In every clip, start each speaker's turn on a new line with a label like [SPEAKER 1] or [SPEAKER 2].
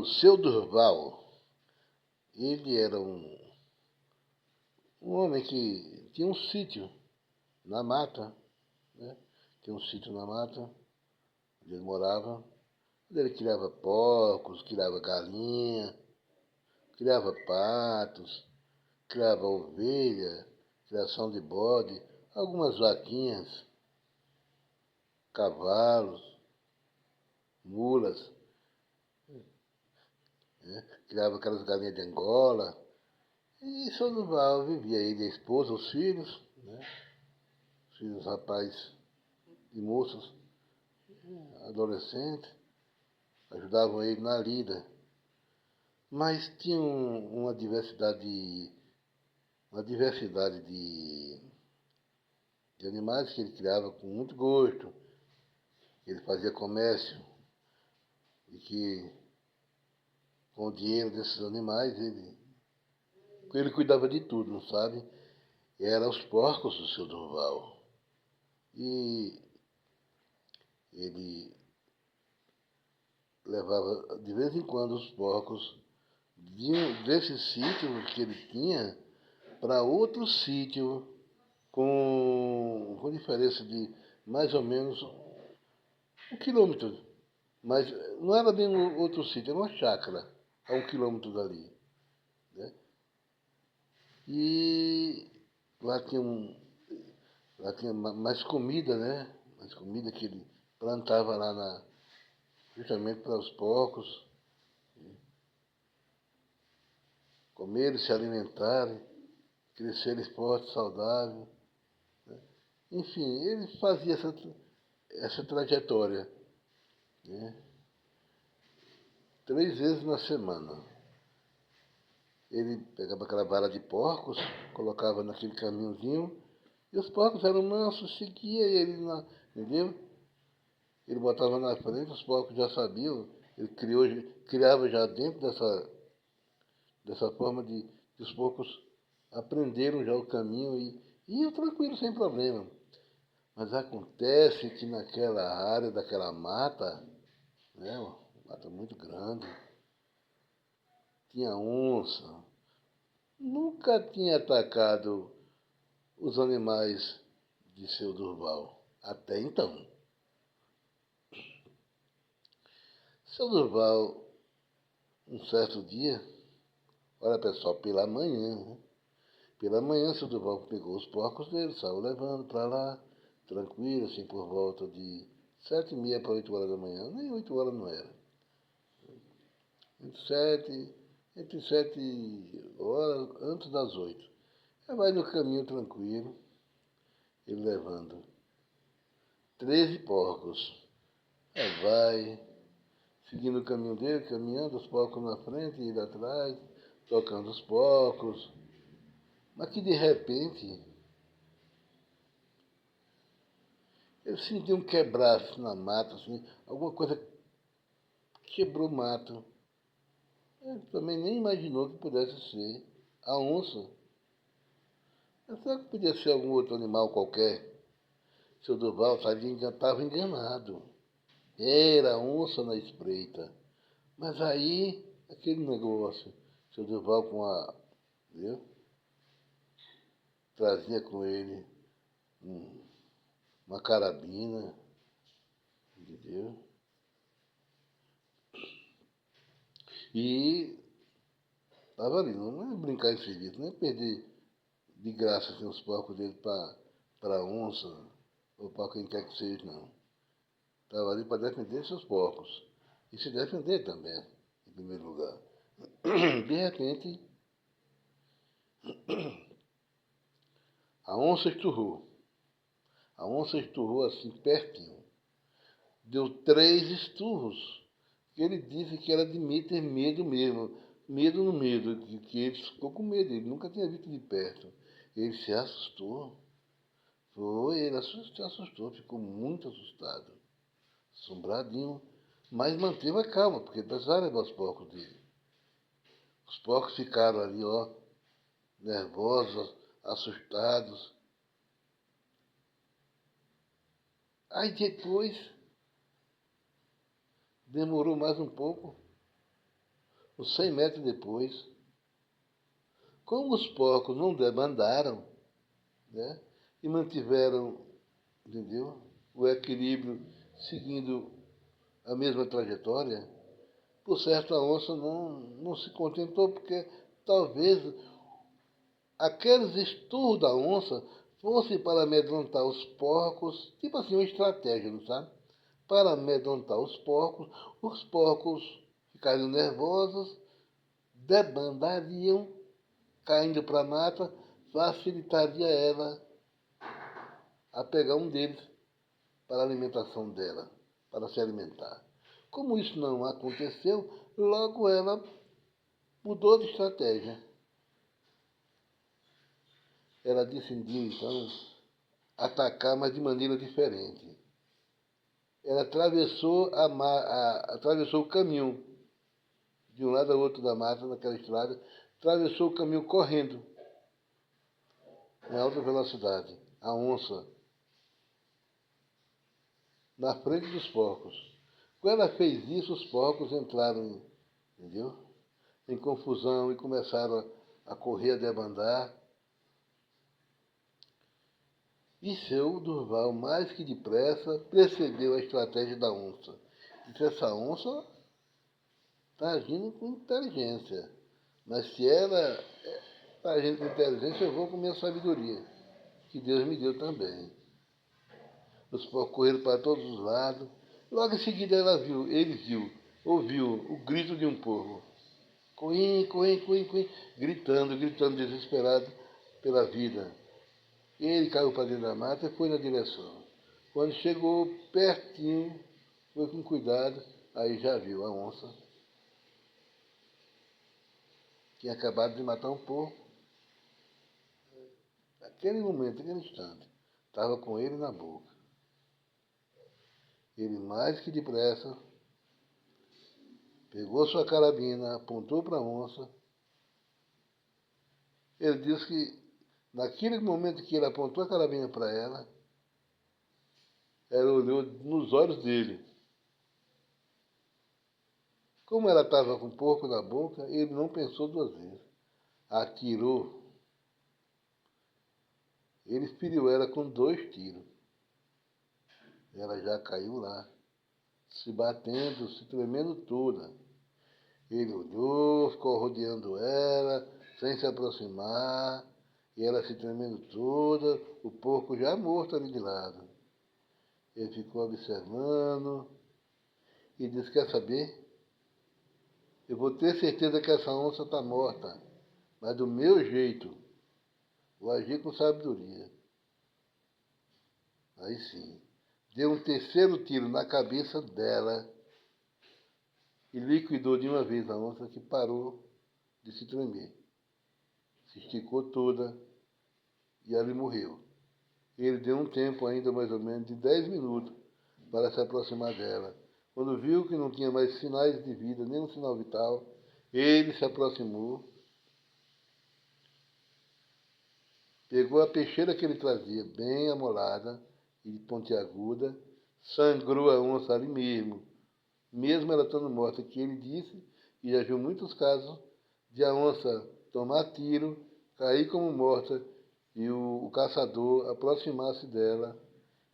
[SPEAKER 1] O seu Durval, ele era um homem que tinha um sítio na mata, né? Tinha um sítio na mata, onde ele morava, onde ele criava porcos, criava galinha, criava patos, criava ovelha, criação de bode, algumas vaquinhas, cavalos, mulas, né? Criava aquelas galinhas de Angola. E seu Durval vivia aí, a esposa, os filhos, né? Os filhos rapazes e moças, adolescentes, ajudavam ele na lida. Mas tinha uma diversidade de animais que ele criava com muito gosto. Ele fazia comércio e que com o dinheiro desses animais ele cuidava de tudo, não sabe? E eram os porcos do seu Durval. E ele levava de vez em quando os porcos desse sítio que ele tinha para outro sítio com diferença de mais ou menos 1 quilômetro. Mas não era bem outro sítio, era uma chácara, a 1 quilômetro dali. Né? E lá tinha, lá tinha mais comida, né? Mais comida que ele plantava lá justamente para os porcos comerem, se alimentarem, crescerem fortes, saudáveis. Né? Enfim, ele fazia essa trajetória, né? 3 vezes na semana. Ele pegava aquela vara de porcos, colocava naquele caminhozinho, e os porcos eram mansos, seguia ele lá, entendeu? Ele botava na frente, os porcos já sabiam, ele criava já dentro dessa forma de que os porcos aprenderam já o caminho e iam tranquilo, sem problema. Mas acontece que naquela área daquela mata, né, uma mata muito grande, tinha onça, nunca tinha atacado os animais de seu Durval, até então. Seu Durval, um certo dia, olha pessoal, pela manhã, né? Pela manhã, seu Durval pegou os porcos dele, saiu levando para lá, tranquilo, assim, por volta de 7h30 para 8 horas da manhã, nem 8 horas não era. Entre 7 horas, antes das 8. Aí vai no caminho tranquilo, ele levando 13 porcos. Aí vai, seguindo o caminho dele, caminhando, os porcos na frente e ele atrás, tocando os porcos. Mas que de repente, ele sentiu um quebraço na mata, assim, alguma coisa quebrou o mato. Ele também nem imaginou que pudesse ser a onça. Mas será que podia ser algum outro animal qualquer? Seu Durval estava enganado. Era a onça na espreita. Mas aí, aquele negócio, seu Durval viu? Trazia com ele uma carabina, entendeu? E estava ali, não é brincar em serviço, não é perder de graça assim, os porcos dele para onça ou para quem quer que seja, não. Estava ali para defender seus porcos. E se defender também, em primeiro lugar. De repente, a onça esturrou. A onça esturrou assim, pertinho. Deu 3 esturros. Que ele disse que era de ter medo mesmo. Medo no medo, que ele ficou com medo. Ele nunca tinha visto de perto. Ele se assustou. Ele se assustou, ficou muito assustado. Assombradinho. Mas manteve a calma, porque precisava levar os porcos dele. Os porcos ficaram ali, ó, nervosos, assustados. Aí depois, demorou mais um pouco, uns 100 metros depois, como os porcos não debandaram, né, e mantiveram, entendeu, o equilíbrio seguindo a mesma trajetória, por certo a onça não se contentou, porque talvez aqueles esturros da onça fossem para amedrontar os porcos, tipo assim, uma estratégia, não sabe? Para amedrontar os porcos ficariam nervosos, debandariam, caindo para a mata, facilitaria ela a pegar um deles para a alimentação dela, para se alimentar. Como isso não aconteceu, logo ela mudou de estratégia. Ela decidiu, então, atacar, mas de maneira diferente. Ela atravessou o caminho, de um lado ao outro da mata, naquela estrada, atravessou o caminho correndo, em alta velocidade. A onça, na frente dos porcos. Quando ela fez isso, os porcos entraram, entendeu, em confusão e começaram a correr, a debandar. E seu Durval, mais que depressa, percebeu a estratégia da onça. Disse: essa onça está agindo com inteligência. Mas se ela está agindo com inteligência, eu vou com minha sabedoria, que Deus me deu também. Os porcos correram para todos os lados. Logo em seguida ouviu o grito de um porco. Coim, coim, coim, coim, gritando, desesperado pela vida. Ele caiu para dentro da mata e foi na direção. Quando chegou pertinho, foi com cuidado, aí já viu a onça. Tinha acabado de matar um porco. Naquele momento, naquele instante, estava com ele na boca. Ele, mais que depressa, pegou sua carabina, apontou para a onça. Ele disse que, naquele momento que ele apontou a carabina para ela, ela olhou nos olhos dele. Como ela estava com o porco na boca, ele não pensou duas vezes. Atirou. Ele feriu ela com 2 tiros. Ela já caiu lá, se batendo, se tremendo toda. Ele olhou, ficou rodeando ela, sem se aproximar, e ela se tremendo toda, o porco já morto ali de lado. Ele ficou observando e disse: quer saber? Eu vou ter certeza que essa onça está morta, mas do meu jeito. Vou agir com sabedoria. Aí sim, deu um terceiro tiro na cabeça dela e liquidou de uma vez a onça, que parou de se tremer. Se esticou toda e ali morreu. Ele deu um tempo ainda, mais ou menos, de 10 minutos para se aproximar dela. Quando viu que não tinha mais sinais de vida, nenhum sinal vital, ele se aproximou, pegou a peixeira que ele trazia, bem amolada e pontiaguda, sangrou a onça ali mesmo ela estando morta, que ele disse, e já viu muitos casos, de a onça tomar tiro, cair como morta, e o caçador aproximar-se dela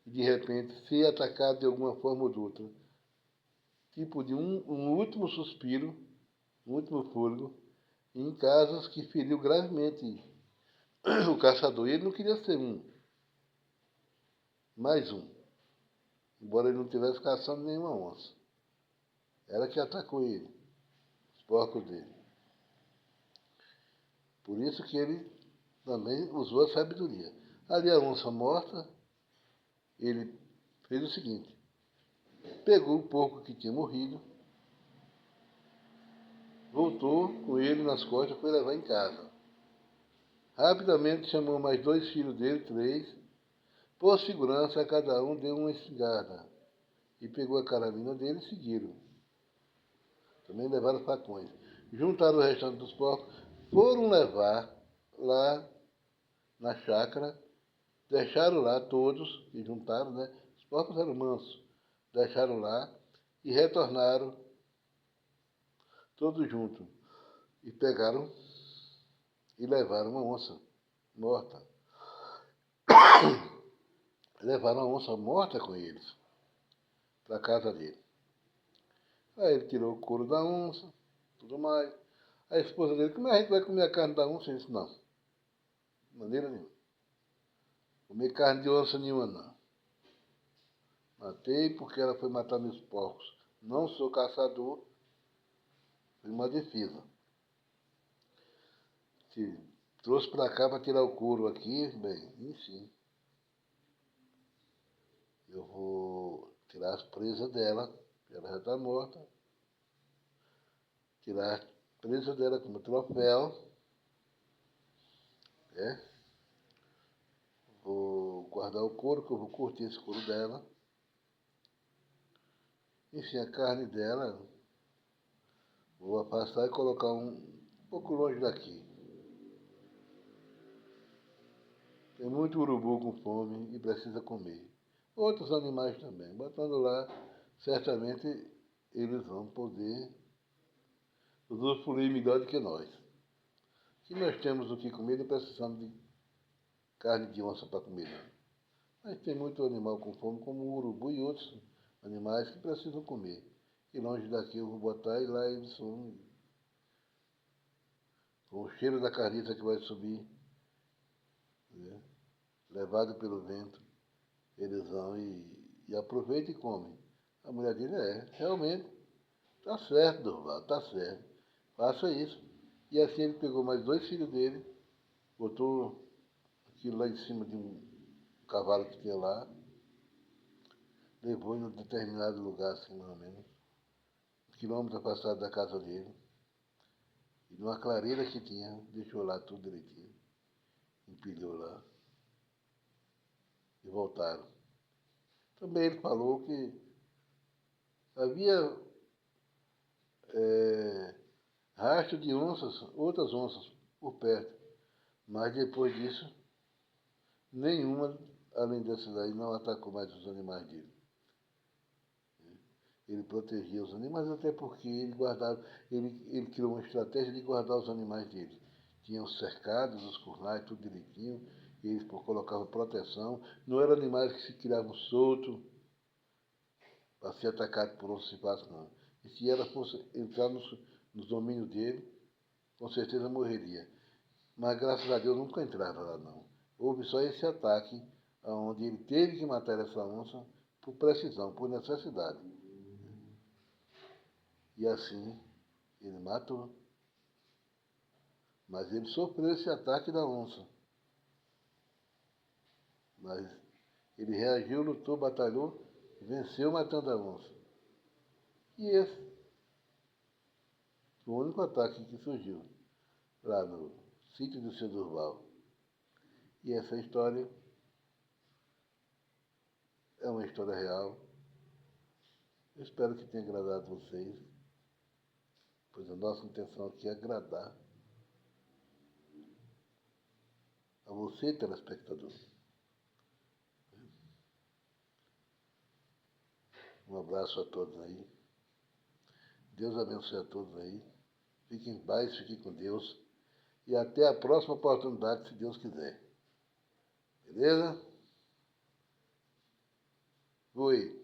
[SPEAKER 1] e, de repente, ser atacado de alguma forma ou de outra. Tipo de um último suspiro, um último fôlego, em casos que feriu gravemente o caçador. E ele não queria ser mais um, embora ele não estivesse caçando nenhuma onça. Ela que atacou ele, os porcos dele. Por isso que ele também usou a sabedoria. Ali a onça morta, ele fez o seguinte: pegou o porco que tinha morrido, voltou com ele nas costas, foi levar em casa. Rapidamente chamou mais 2 filhos dele, 3. Por segurança, a cada um deu uma espingarda. E pegou a carabina dele e seguiram. Também levaram facões. Juntaram o restante dos porcos, foram levar lá na chácara, deixaram lá todos, e juntaram, né? Os porcos eram mansos. Deixaram lá e retornaram todos juntos, e pegaram e levaram uma onça morta. Levaram a onça morta com eles para a casa dele. Aí ele tirou o couro da onça, tudo mais. A esposa dele, como é que a gente vai comer a carne da onça? Ele disse, não, de maneira nenhuma. Comer carne de onça nenhuma, não. Matei porque ela foi matar meus porcos. Não sou caçador, foi uma defesa. Se trouxe para cá para tirar o couro aqui, bem, enfim. Eu vou tirar as presas dela, ela já está morta. Tirar as presas dela como troféu. Né? Vou guardar o couro, que eu vou curtir esse couro dela. Enfim, a carne dela, vou afastar e colocar um pouco longe daqui. Tem muito urubu com fome e precisa comer. Outros animais também. Botando lá, certamente eles vão poder usufruir melhor do que nós. Se nós temos o que comer, não precisamos de carne de onça para comer, não. Mas tem muito animal com fome, como o urubu e outros animais que precisam comer. E longe daqui eu vou botar e lá eles vão, com o cheiro da carniça que vai subir, né? Levado pelo vento, eles vão e aproveitam e comem. A mulher dele realmente, tá certo, Durval, tá certo. Faça isso. E assim ele pegou mais 2 filhos dele, botou aquilo lá em cima de um cavalo que tinha lá, levou em um determinado lugar, assim, mais ou menos, um quilômetro afastado da casa dele, e numa clareira que tinha, deixou lá tudo direitinho, empilhou lá, e voltaram. Também ele falou que havia rastro de onças, outras onças, por perto, mas depois disso, nenhuma, além dessa daí, não atacou mais os animais dele. Ele protegia os animais, até porque ele criou uma estratégia de guardar os animais dele. Tinham cercados, os currais, tudo direitinho, eles colocavam proteção. Não eram animais que se criavam soltos para ser atacados por onça fácil, não. E se ela fosse entrar nos domínios dele, com certeza morreria. Mas graças a Deus nunca entrava lá, não. Houve só esse ataque, onde ele teve que matar essa onça por precisão, por necessidade. E assim, ele matou. Mas ele sofreu esse ataque da onça. Mas ele reagiu, lutou, batalhou, venceu matando a onça. E esse foi o único ataque que surgiu lá no sítio do seu Durval. E essa história é uma história real. Eu espero que tenha agradado vocês, pois a nossa intenção aqui é agradar a você, telespectador. Um abraço a todos aí. Deus abençoe a todos aí. Fiquem em paz, fiquem com Deus. E até a próxima oportunidade, se Deus quiser. Beleza? Fui.